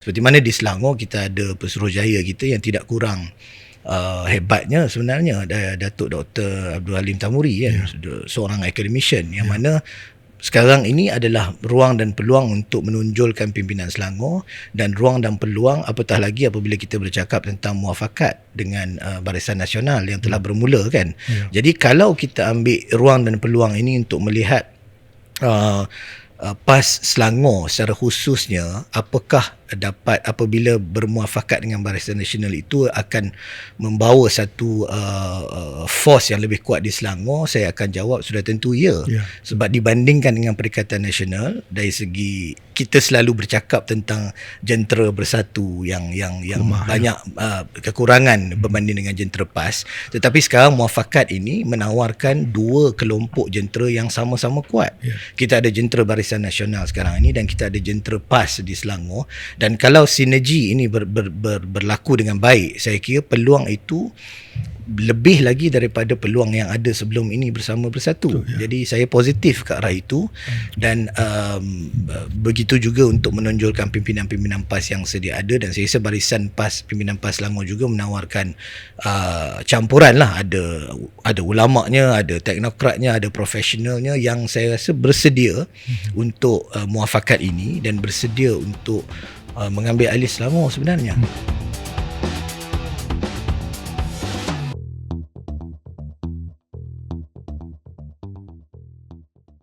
Seperti mana di Selangor kita ada Pesuruhjaya kita yang tidak kurang hebatnya sebenarnya, Datuk Dr. Abdul Halim Tamuri kan, seorang academician yang mana sekarang ini adalah ruang dan peluang untuk menonjolkan pimpinan Selangor, dan ruang dan peluang apatah lagi apabila kita bercakap tentang muafakat dengan Barisan Nasional yang telah bermula kan. Jadi kalau kita ambil ruang dan peluang ini untuk melihat PAS Selangor secara khususnya, apakah dapat apabila bermuafakat dengan Barisan Nasional itu akan membawa satu force yang lebih kuat di Selangor, saya akan jawab sudah tentu ya. Sebab dibandingkan dengan Perikatan Nasional, dari segi kita selalu bercakap tentang jentera bersatu yang banyak kekurangan berbanding dengan jentera PAS, tetapi sekarang muafakat ini menawarkan dua kelompok jentera yang sama-sama kuat. Kita ada jentera Barisan Nasional sekarang ini dan kita ada jentera PAS di Selangor. Dan kalau sinergi ini berlaku dengan baik, saya kira peluang itu lebih lagi daripada peluang yang ada sebelum ini bersama bersatu. Jadi saya positif ke arah itu, dan begitu juga untuk menonjolkan pimpinan-pimpinan PAS yang sedia ada, dan saya rasa barisan PAS, pimpinan PAS Selangor juga menawarkan campuran lah, ada ulamanya, ada teknokratnya, ada profesionalnya yang saya rasa bersedia untuk muafakat ini dan bersedia untuk mengambil alih Selangor sebenarnya.